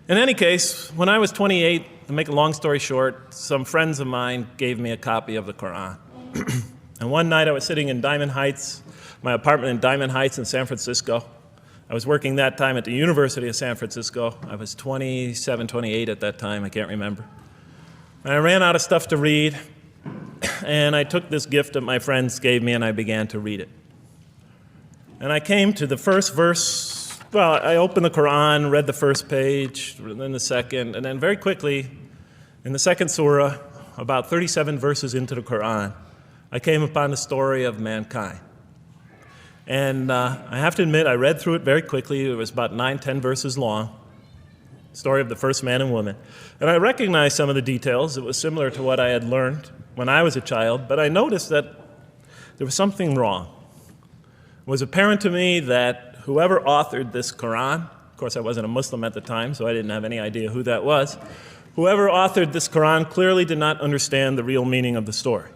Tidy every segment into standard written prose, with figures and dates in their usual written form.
In any case, when I was 28, to make a long story short, some friends of mine gave me a copy of the Quran. And one night I was sitting in Diamond Heights, my apartment in Diamond Heights in San Francisco. I was working that time at the University of San Francisco. I was 27, 28 at that time, I can't remember. And I ran out of stuff to read, and I took this gift that my friends gave me and I began to read it. And I came to the first verse. Well, I opened the Quran, read the first page, then the second, and then very quickly, in the second surah, about 37 verses into the Quran, I came upon the story of mankind. And I have to admit, I read through it very quickly. It was about 9, 10 verses long, story of the first man and woman. And I recognized some of the details. It was similar to what I had learned when I was a child, but I noticed that there was something wrong. It was apparent to me that whoever authored this Quran, of course I wasn't a Muslim at the time, so I didn't have any idea who that was, whoever authored this Quran clearly did not understand the real meaning of the story,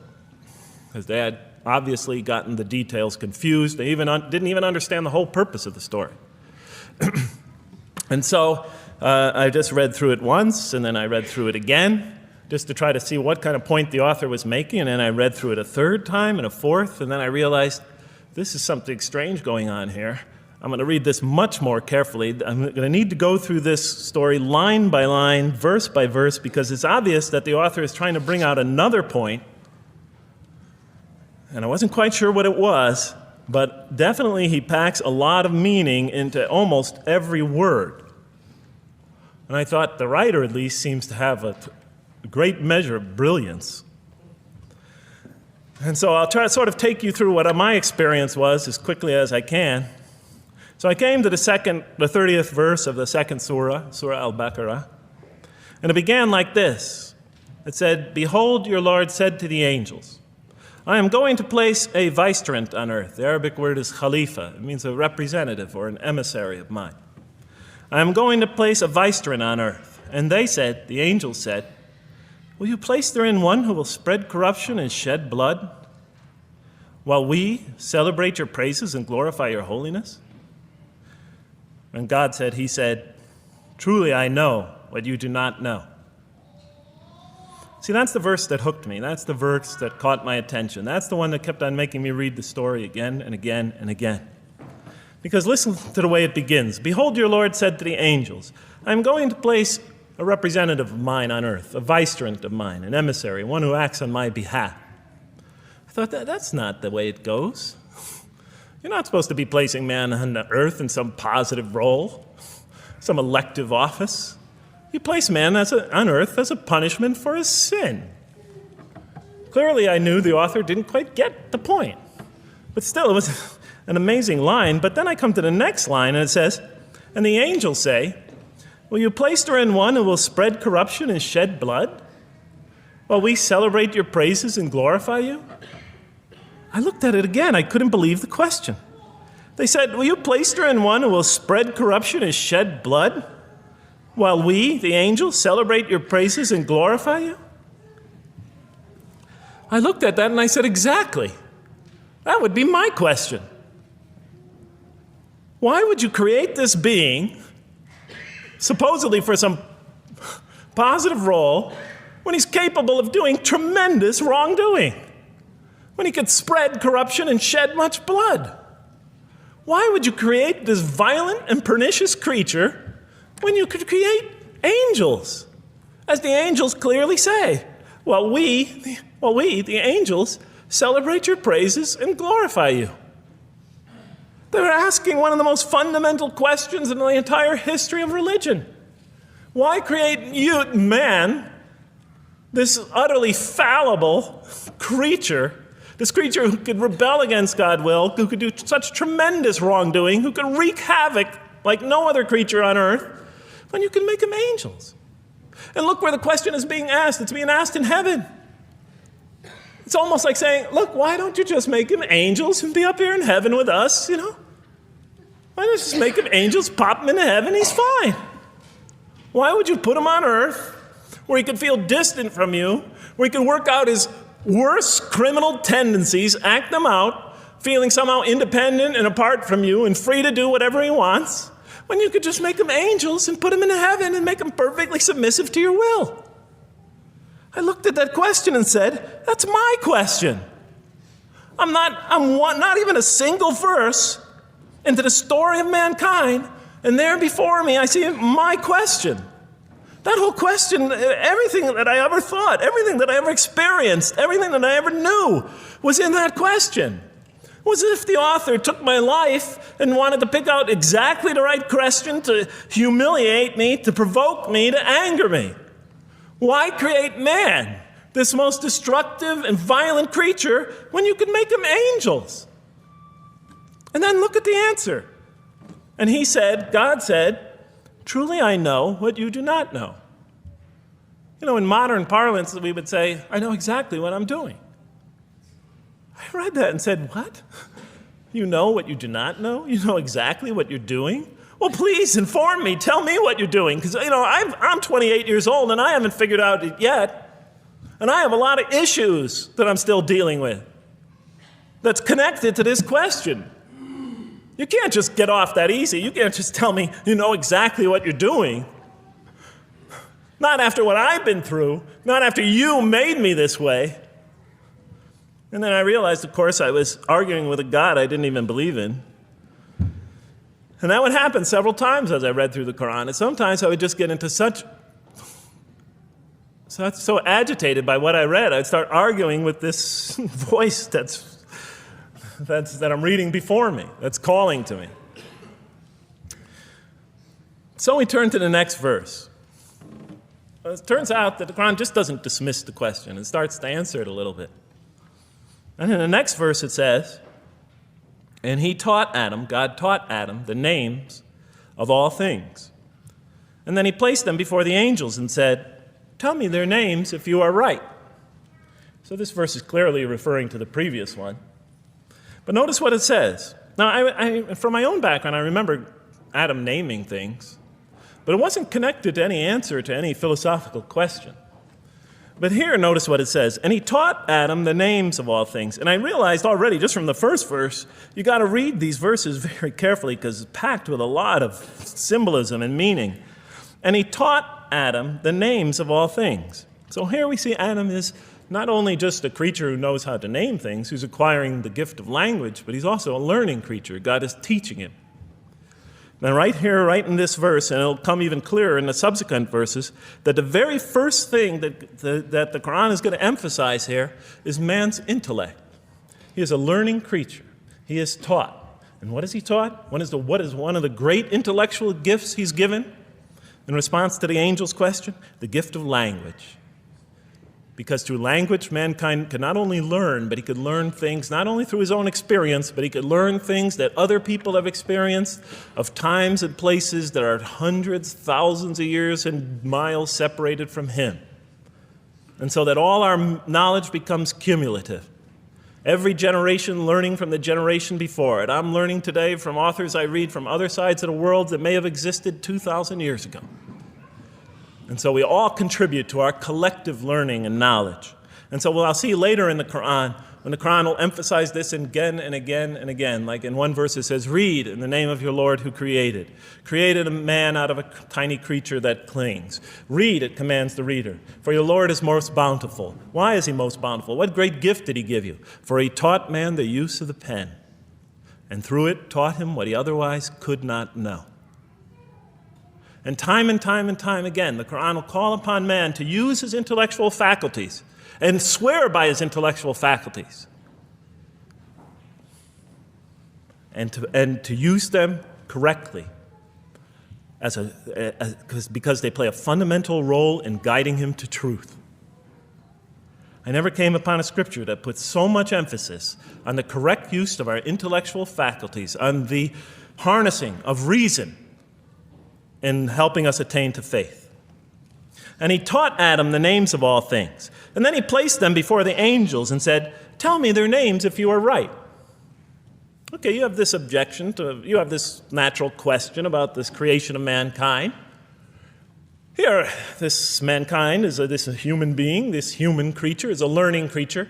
because they had obviously gotten the details confused. They didn't even understand the whole purpose of the story. And so I just read through it once, and then I read through it again, just to try to see what kind of point the author was making, and then I read through it a third time and a fourth, and then I realized this is something strange going on here. I'm going to read this much more carefully. I'm going to need to go through this story line by line, verse by verse, because it's obvious that the author is trying to bring out another point. And I wasn't quite sure what it was, but definitely he packs a lot of meaning into almost every word. And I thought the writer at least seems to have a great measure of brilliance. And so I'll try to sort of take you through what my experience was as quickly as I can. So I came to the 30th verse of the second surah, Surah Al-Baqarah, and it began like this. It said, "Behold, your Lord said to the angels, I am going to place a vicegerent on earth." The Arabic word is khalifa. It means a representative or an emissary of mine. "I am going to place a vicegerent on earth." And they said, the angels said, "Will you place therein one who will spread corruption and shed blood, while we celebrate your praises and glorify your holiness?" And God said, he said, "Truly I know what you do not know." See, that's the verse that hooked me. That's the verse that caught my attention. That's the one that kept on making me read the story again and again and again. Because listen to the way it begins. "Behold, your Lord said to the angels, I am going to place a representative of mine on earth, a vicegerent of mine, an emissary, one who acts on my behalf." I thought, that's not the way it goes. You're not supposed to be placing man on the earth in some positive role, some elective office. You place man on earth as a punishment for his sin. Clearly, I knew the author didn't quite get the point. But still, it was an amazing line. But then I come to the next line, and it says, "And the angels say, will you place therein one who will spread corruption and shed blood, while we celebrate your praises and glorify you?" I looked at it again. I couldn't believe the question. They said, "Will you place therein one who will spread corruption and shed blood, while we, the angels, celebrate your praises and glorify you?" I looked at that and I said, exactly. That would be my question. Why would you create this being, supposedly for some positive role, when he's capable of doing tremendous wrongdoing? When he could spread corruption and shed much blood? Why would you create this violent and pernicious creature when you could create angels? As the angels clearly say, while we, the angels, celebrate your praises and glorify you. They were asking one of the most fundamental questions in the entire history of religion. Why create you, man, this utterly fallible creature, this creature who could rebel against God's will, who could do such tremendous wrongdoing, who could wreak havoc like no other creature on earth, when you can make them angels? And look where the question is being asked. It's being asked in heaven. It's almost like saying, look, why don't you just make them angels and be up here in heaven with us, you know? Why don't you just make them angels, pop them into heaven, he's fine. Why would you put him on earth where he could feel distant from you, where he could work out his worst criminal tendencies, act them out, feeling somehow independent and apart from you and free to do whatever he wants? when you could just make them angels and put them in heaven and make them perfectly submissive to your will? I looked at that question and said, that's my question. I'm not even a single verse into the story of mankind, and there before me I see my question. That whole question, everything that I ever thought, everything that I ever experienced, everything that I ever knew was in that question. It was as if the author took my life and wanted to pick out exactly the right question to humiliate me, to provoke me, to anger me. Why create man, this most destructive and violent creature, when you could make him angels? And then look at the answer. And he said, God said, truly I know what you do not know. You know, in modern parlance, we would say, I know exactly what I'm doing. I read that and said, what? You know what you do not know? You know exactly what you're doing? Well, please inform me. Tell me what you're doing. Because, you know, I'm 28 years old and I haven't figured out it yet. And I have a lot of issues that I'm still dealing with that's connected to this question. You can't just get off that easy. You can't just tell me you know exactly what you're doing. Not after what I've been through. Not after you made me this way. And then I realized, of course, I was arguing with a God I didn't even believe in. And that would happen several times as I read through the Quran. And sometimes I would just get into so agitated by what I read, I'd start arguing with this voice that I'm reading before me, that's calling to me. So we turn to the next verse. Well, it turns out that the Quran just doesn't dismiss the question. It starts to answer it a little bit. And in the next verse it says, and he taught Adam, God taught Adam, the names of all things. And then he placed them before the angels and said, tell me their names if you are right. So this verse is clearly referring to the previous one. But notice what it says. Now, I from my own background, I remember Adam naming things, but it wasn't connected to any answer to any philosophical question. But here, notice what it says. And he taught Adam the names of all things. And I realized already, just from the first verse, you got to read these verses very carefully because it's packed with a lot of symbolism and meaning. And he taught Adam the names of all things. So here we see Adam is not only just a creature who knows how to name things, who's acquiring the gift of language, but he's also a learning creature. God is teaching him. Now right here, right in this verse, and it'll come even clearer in the subsequent verses, that the very first thing that the Quran is going to emphasize here is man's intellect. He is a learning creature. He is taught. And what is he taught? What is one of the great intellectual gifts he's given in response to the angel's question? The gift of language. Because through language, mankind could not only learn, but he could learn things not only through his own experience, but he could learn things that other people have experienced of times and places that are hundreds, thousands of years and miles separated from him. And so that all our knowledge becomes cumulative. Every generation learning from the generation before it. I'm learning today from authors I read from other sides of the world that may have existed 2,000 years ago. And so we all contribute to our collective learning and knowledge. And so I'll see later in the Quran, when the Quran will emphasize this again and again and again. Like in one verse it says, read in the name of your Lord who created. Created a man out of a tiny creature that clings. Read, it commands the reader. For your Lord is most bountiful. Why is he most bountiful? What great gift did he give you? For he taught man the use of the pen. And through it taught him what he otherwise could not know. And time again, the Quran will call upon man to use his intellectual faculties and swear by his intellectual faculties and to use them correctly because they play a fundamental role in guiding him to truth. I never came upon a scripture that puts so much emphasis on the correct use of our intellectual faculties, on the harnessing of reason, in helping us attain to faith. And he taught Adam the names of all things. And then he placed them before the angels and said, tell me their names if you are right. Okay, you have this objection, you have this natural question about this creation of mankind. Here, this mankind is this human being, this human creature is a learning creature.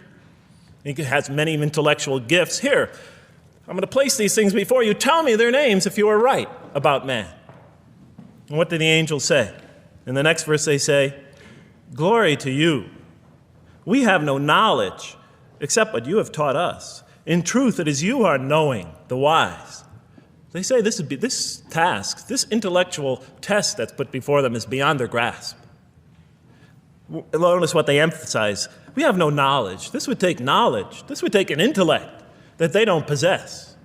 He has many intellectual gifts. Here, I'm going to place these things before you. Tell me their names if you are right about man. And what did the angels say? In the next verse they say, "Glory to you. We have no knowledge except what you have taught us. In truth, it is you who are knowing, the wise." They say this task, this intellectual test that's put before them is beyond their grasp. Notice what they emphasize. We have no knowledge. This would take knowledge. This would take an intellect that they don't possess.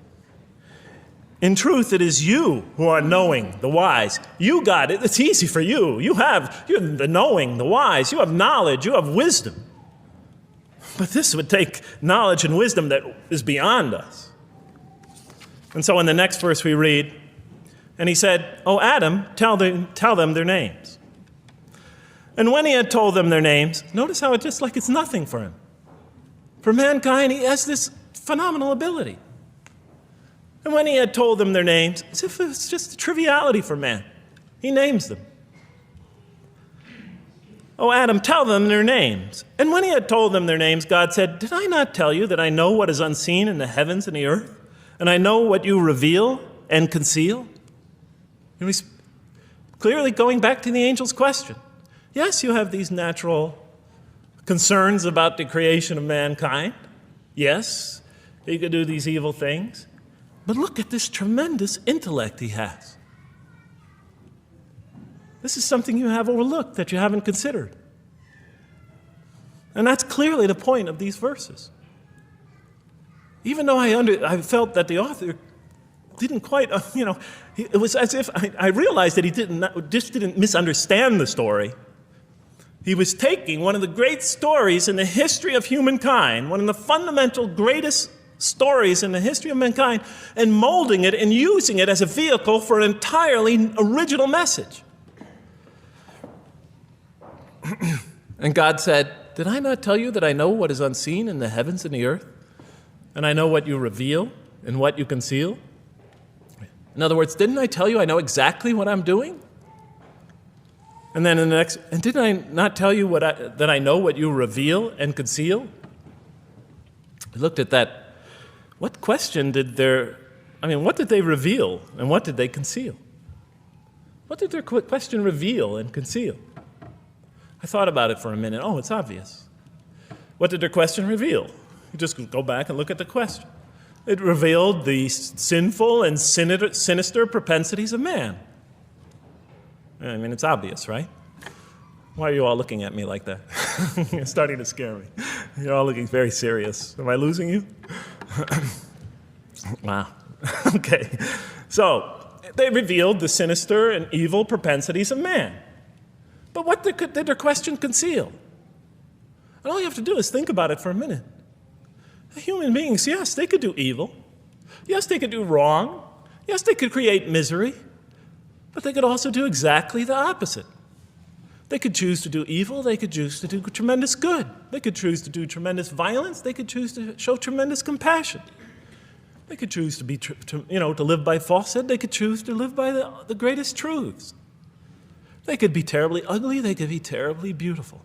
In truth, it is you who are knowing, the wise. You got it. It's easy for you. You have the knowing, the wise. You have knowledge. You have wisdom. But this would take knowledge and wisdom that is beyond us. And so in the next verse we read, and he said, "O Adam, tell them their names." And when he had told them their names, notice how it's just like it's nothing for him. For mankind, he has this phenomenal ability. And when he had told them their names, as if it's just a triviality for man, he names them. "O Adam, tell them their names." And when he had told them their names, God said, "Did I not tell you that I know what is unseen in the heavens and the earth? And I know what you reveal and conceal?" And he's clearly going back to the angel's question. Yes, you have these natural concerns about the creation of mankind. Yes, he could do these evil things. But look at this tremendous intellect he has. This is something you have overlooked that you haven't considered. And that's clearly the point of these verses. Even though I felt that the author didn't quite, it was as if I realized that he didn't misunderstand the story. He was taking one of the great stories in the history of humankind, one of the fundamental greatest stories in the history of mankind, and molding it and using it as a vehicle for an entirely original message. And God said, "Did I not tell you that I know what is unseen in the heavens and the earth? And I know what you reveal and what you conceal?" In other words, didn't I tell you I know exactly what I'm doing? And then in the next, and didn't I not tell you that I know what you reveal and conceal? I looked at that. What did they reveal and what did they conceal? What did their question reveal and conceal? I thought about it for a minute. Oh, it's obvious. What did their question reveal? You just go back and look at the question. It revealed the sinful and sinister propensities of man. I mean, it's obvious, right? Why are you all looking at me like that? You're starting to scare me. You're all looking very serious. Am I losing you? Wow. Okay. So, they revealed the sinister and evil propensities of man. But what did their question conceal? And all you have to do is think about it for a minute. Human beings, yes, they could do evil. Yes, they could do wrong. Yes, they could create misery. But they could also do exactly the opposite. They could choose to do evil. They could choose to do tremendous good. They could choose to do tremendous violence. They could choose to show tremendous compassion. They could choose to live by falsehood. They could choose to live by the greatest truths. They could be terribly ugly. They could be terribly beautiful.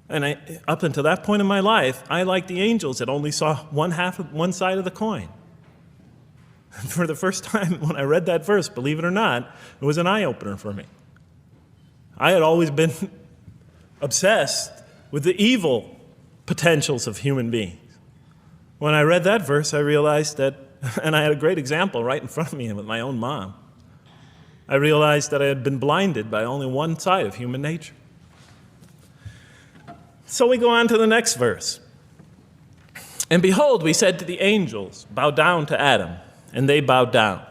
And up until that point in my life, I, like the angels, that only saw one side of the coin. And for the first time when I read that verse, believe it or not, it was an eye-opener for me. I had always been obsessed with the evil potentials of human beings. When I read that verse, I realized that, and I had a great example right in front of me with my own mom, I realized that I had been blinded by only one side of human nature. So we go on to the next verse. "And behold, we said to the angels, 'Bow down to Adam,' and they bowed down.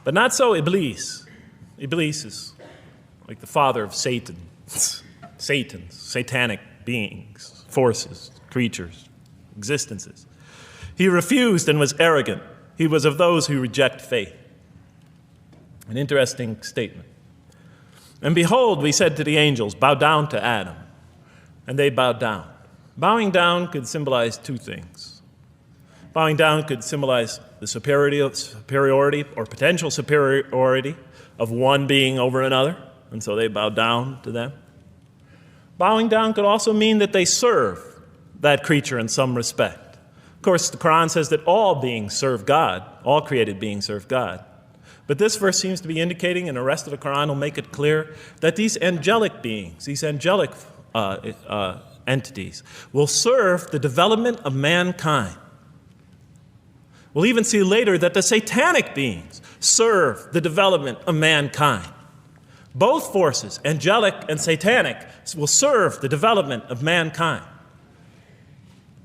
But not so Iblis." Iblis is like the father of Satan, satanic beings, forces, creatures, existences. "He refused and was arrogant. He was of those who reject faith." An interesting statement. "And behold, we said to the angels, 'Bow down to Adam,' and they bowed down." Bowing down could symbolize two things. Bowing down could symbolize the superiority or potential superiority of one being over another, and so they bowed down to them. Bowing down could also mean that they serve that creature in some respect. Of course, the Quran says that all beings serve God, all created beings serve God. But this verse seems to be indicating, and the rest of the Quran will make it clear, that these angelic beings, these angelic entities, will serve the development of mankind. We'll even see later that the satanic beings serve the development of mankind. Both forces, angelic and satanic, will serve the development of mankind.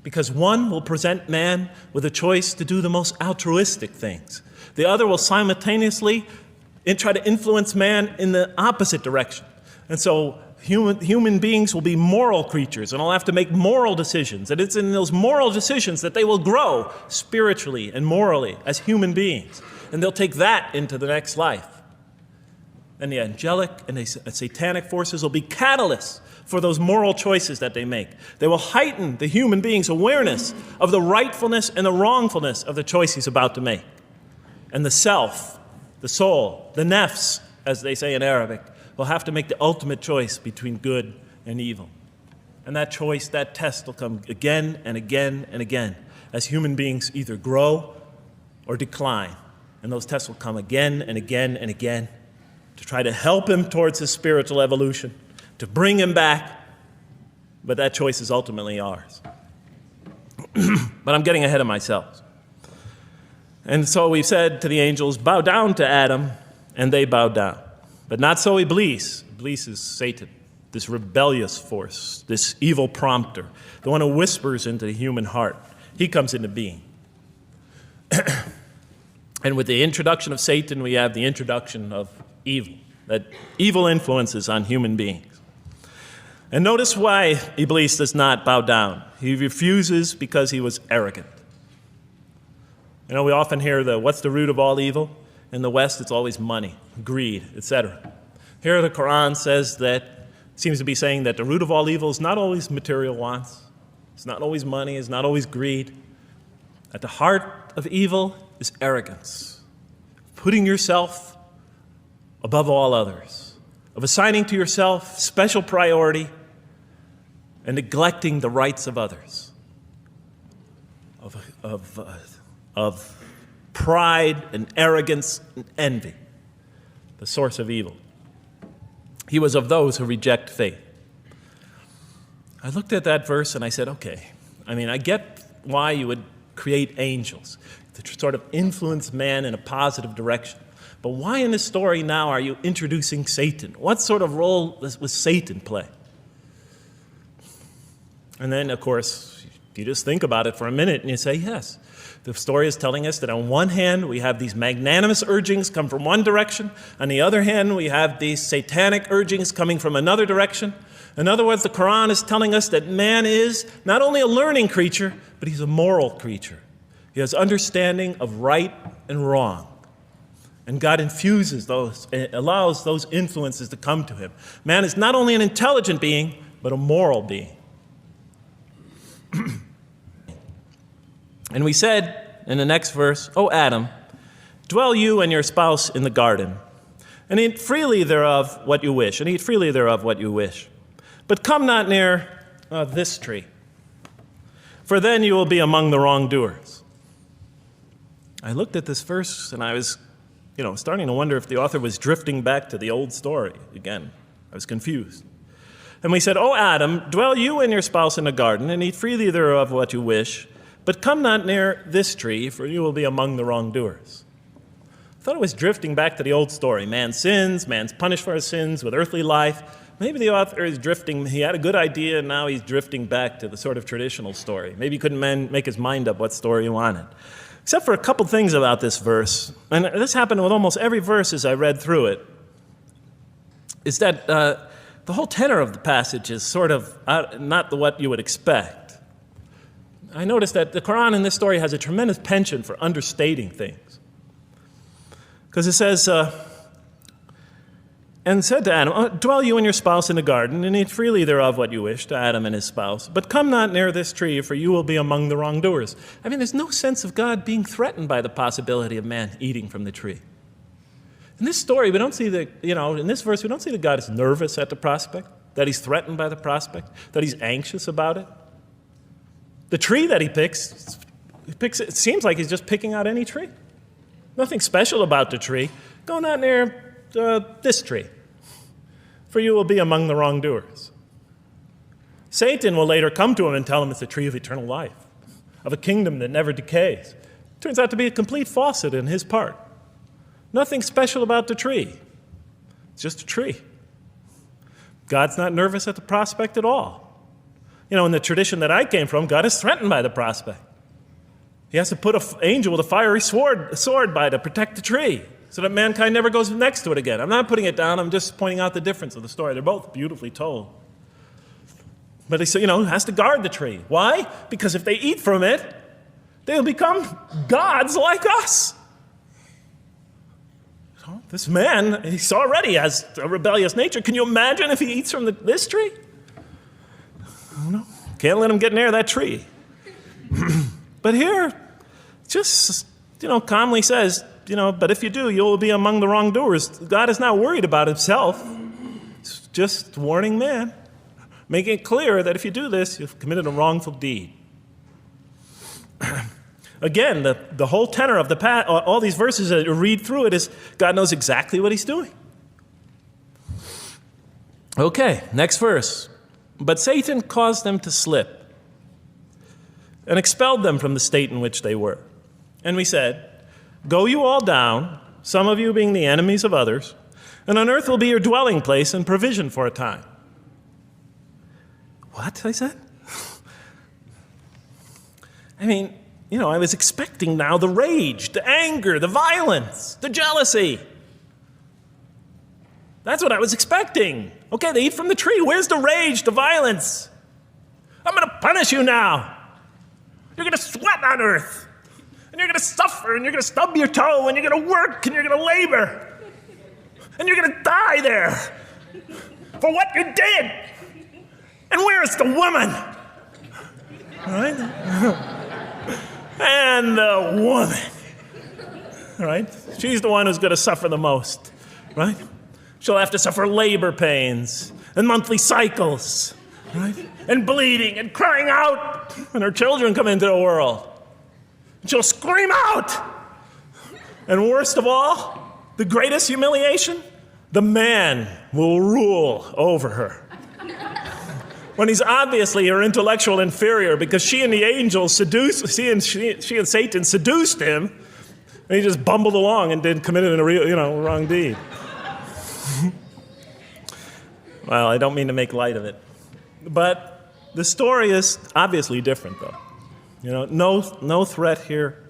Because one will present man with a choice to do the most altruistic things. The other will simultaneously try to influence man in the opposite direction. And so human beings will be moral creatures and will have to make moral decisions. And it's in those moral decisions that they will grow spiritually and morally as human beings. And they'll take that into the next life. And the angelic and the satanic forces will be catalysts for those moral choices that they make. They will heighten the human being's awareness of the rightfulness and the wrongfulness of the choice he's about to make. And the self, the soul, the nafs, as they say in Arabic, will have to make the ultimate choice between good and evil. And that choice, that test will come again and again and again as human beings either grow or decline. And those tests will come again and again and again to try to help him towards his spiritual evolution, to bring him back, but that choice is ultimately ours. But I'm getting ahead of myself. And so we said to the angels, bow down to Adam, and they bowed down. But not so Iblis. Iblis is Satan, this rebellious force, this evil prompter, the one who whispers into the human heart. He comes into being. And with the introduction of Satan, we have the introduction of evil, that evil influences on human beings. And notice why Iblis does not bow down. He refuses because he was arrogant. You know, we often hear what's the root of all evil? In the West, it's always money, greed, etc. Here the Quran says that, seems to be saying that the root of all evil is not always material wants. It's not always money, it's not always greed. At the heart of evil is arrogance, putting yourself above all others, of assigning to yourself special priority and neglecting the rights of others, of pride and arrogance and envy, the source of evil. He was of those who reject faith. I looked at that verse and I said, okay, I get why you would create angels to sort of influence man in a positive direction. But why in this story now are you introducing Satan? What sort of role was Satan play? And then, of course, you just think about it for a minute and you say, yes. The story is telling us that on one hand, we have these magnanimous urgings come from one direction. On the other hand, we have these satanic urgings coming from another direction. In other words, the Quran is telling us that man is not only a learning creature, but he's a moral creature. He has understanding of right and wrong. And God infuses those, allows those influences to come to him. Man is not only an intelligent being, but a moral being. And we said in the next verse, O Adam, dwell you and your spouse in the garden, and eat freely thereof what you wish, and eat freely thereof what you wish. But come not near this tree, for then you will be among the wrongdoers. I looked at this verse and I was, starting to wonder if the author was drifting back to the old story again. I was confused. And we said, O Adam, dwell you and your spouse in the garden, and eat freely thereof what you wish, but come not near this tree, for you will be among the wrongdoers. I thought it was drifting back to the old story. Man sins, man's punished for his sins with earthly life. Maybe the author is drifting, he had a good idea, and now he's drifting back to the sort of traditional story. Maybe he couldn't make his mind up what story he wanted. Except for a couple things about this verse, and this happened with almost every verse as I read through it, is that the whole tenor of the passage is sort of not what you would expect. I noticed that the Quran in this story has a tremendous penchant for understating things. Because it says, and said to Adam, dwell you and your spouse in the garden, and eat freely thereof what you wish, to Adam and his spouse. But come not near this tree, for you will be among the wrongdoers. There's no sense of God being threatened by the possibility of man eating from the tree. In this story, we don't see in this verse, we don't see that God is nervous at the prospect, that he's threatened by the prospect, that he's anxious about it. The tree that he picks, it seems like he's just picking out any tree. Nothing special about the tree. go not near this tree, for you will be among the wrongdoers. Satan will later come to him and tell him it's the tree of eternal life, of a kingdom that never decays. Turns out to be a complete falsehood in his part. Nothing special about the tree. It's just a tree. God's not nervous at the prospect at all. You know, in the tradition that I came from, God is threatened by the prospect. He has to put an angel with a fiery sword by to protect the tree so that mankind never goes next to it again. I'm not putting it down. I'm just pointing out the difference of the story. They're both beautifully told. But he has to guard the tree. Why? Because if they eat from it, they'll become gods like us. This man, he already has a rebellious nature. Can you imagine if he eats from this tree? No, can't let him get near that tree. But here, just, calmly says, but if you do, you'll be among the wrongdoers. God is not worried about himself. He's just warning man, making it clear that if you do this, you've committed a wrongful deed. Again, the whole tenor of all these verses that you read through it is God knows exactly what he's doing. Okay, next verse. But Satan caused them to slip and expelled them from the state in which they were. And we said, go you all down, some of you being the enemies of others, and on earth will be your dwelling place and provision for a time. What? I said. I was expecting now the rage, the anger, the violence, the jealousy. That's what I was expecting. Okay, they eat from the tree. Where's the rage, the violence? I'm going to punish you now. You're going to sweat on earth. And you're going to suffer, and you're going to stub your toe, and you're going to work, and you're going to labor. And you're going to die there for what you did. And where's the woman? All right? And the woman, right? She's the one who's going to suffer the most, right? She'll have to suffer labor pains and monthly cycles, right? And bleeding and crying out when her children come into the world. And she'll scream out. And worst of all, the greatest humiliation, the man will rule over her. When he's obviously her intellectual inferior because she and Satan seduced him, and he just bumbled along and committed a wrong deed. Well, I don't mean to make light of it. But the story is obviously different, though. No threat here.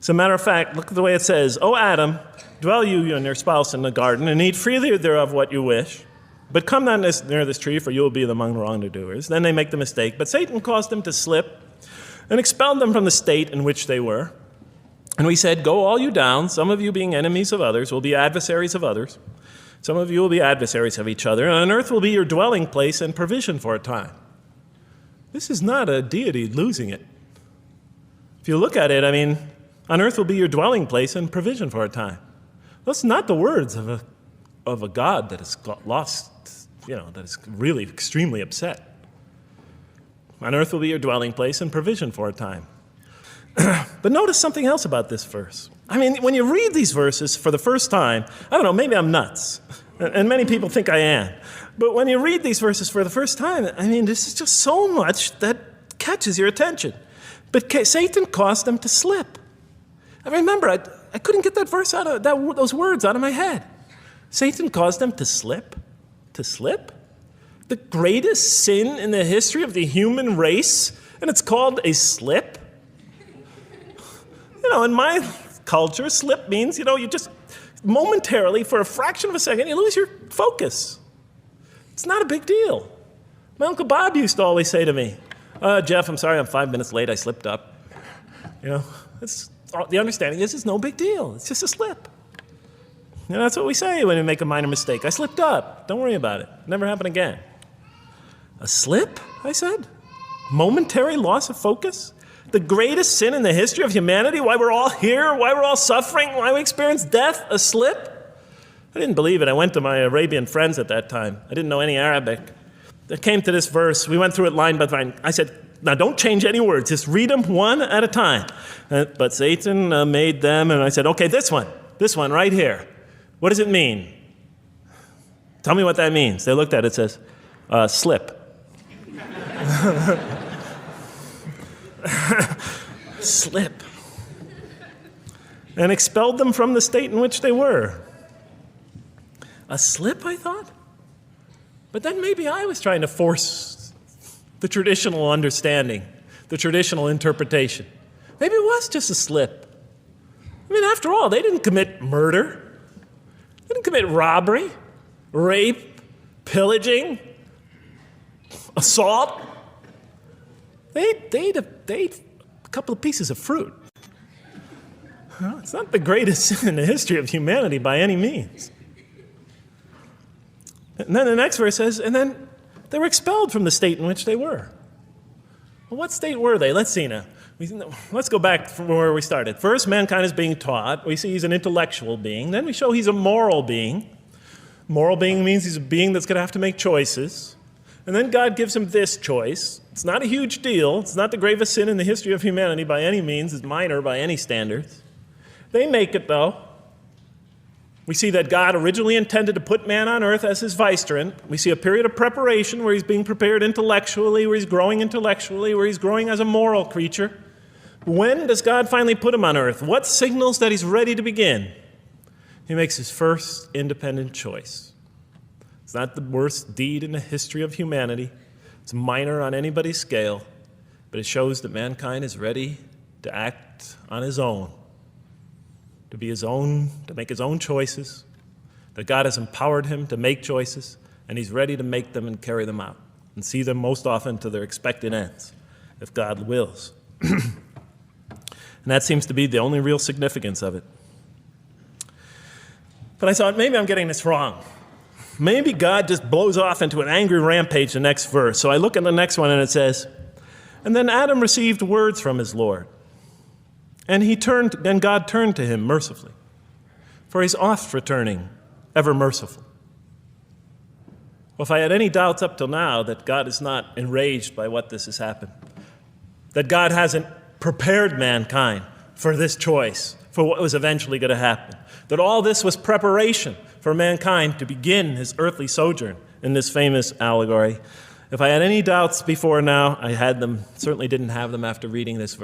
As a matter of fact, look at the way it says, O Adam, dwell you and your spouse in the garden, and eat freely thereof what you wish. But come not near this tree, for you will be among the wrongdoers. Then they make the mistake. But Satan caused them to slip and expelled them from the state in which they were. And we said, go all you down, some of you being enemies of others, will be adversaries of others. Some of you will be adversaries of each other. And on earth will be your dwelling place and provision for a time. This is not a deity losing it. If you look at it, on earth will be your dwelling place and provision for a time. That's not the words of a God that has lost, that is really extremely upset. On earth will be your dwelling place and provision for a time. But notice something else about this verse. When you read these verses for the first time, I don't know, maybe I'm nuts, and many people think I am. But when you read these verses for the first time, this is just so much that catches your attention. But Satan caused them to slip. I remember, I couldn't get that verse those words out of my head. Satan caused them to slip? To slip? The greatest sin in the history of the human race, and it's called a slip? In my culture, slip means, you just momentarily, for a fraction of a second, you lose your focus. It's not a big deal. My Uncle Bob used to always say to me, Jeff, I'm sorry I'm 5 minutes late, I slipped up. The understanding is it's no big deal. It's just a slip. That's what we say when we make a minor mistake. I slipped up. Don't worry about it. Never happen again. A slip, I said? Momentary loss of focus? The greatest sin in the history of humanity? Why we're all here? Why we're all suffering? Why we experience death? A slip? I didn't believe it. I went to my Arabian friends at that time. I didn't know any Arabic. I came to this verse. We went through it line by line. I said, now don't change any words. Just read them one at a time. But Satan made them, and I said, okay, this one right here. What does it mean? Tell me what that means. They looked at it, it says, slip. Slip. And expelled them from the state in which they were. A slip, I thought? But then maybe I was trying to force the traditional understanding, the traditional interpretation. Maybe it was just a slip. I mean, after all, they didn't commit murder. They didn't commit robbery, rape, pillaging, assault. They ate a couple of pieces of fruit. It's not the greatest sin in the history of humanity by any means. And then the next verse says, and then they were expelled from the state in which they were. Well, what state were they? Let's see now. Let's go back from where we started. First, mankind is being taught. We see he's an intellectual being. Then we show he's a moral being. Moral being means he's a being that's going to have to make choices. And then God gives him this choice. It's not a huge deal. It's not the gravest sin in the history of humanity by any means. It's minor by any standards. They make it, though. We see that God originally intended to put man on earth as his vicegerent. We see a period of preparation where he's being prepared intellectually, where he's growing as a moral creature. When does God finally put him on earth? What signals that he's ready to begin? He makes his first independent choice. It's not the worst deed in the history of humanity. It's minor on anybody's scale, but it shows that mankind is ready to act on his own, to be his own, to make his own choices, that God has empowered him to make choices, and he's ready to make them and carry them out and see them most often to their expected ends, if God wills. And that seems to be the only real significance of it. But I thought, maybe I'm getting this wrong. Maybe God just blows off into an angry rampage the next verse. So I look at the next one and it says, and then Adam received words from his Lord. And God turned to him mercifully, for he's oft returning, ever merciful. Well, if I had any doubts up till now that God is not enraged by what this has happened, that God hasn't prepared mankind for this choice, for what was eventually going to happen, that all this was preparation for mankind to begin his earthly sojourn in this famous allegory. If I had any doubts before now, I had them, certainly didn't have them after reading this verse.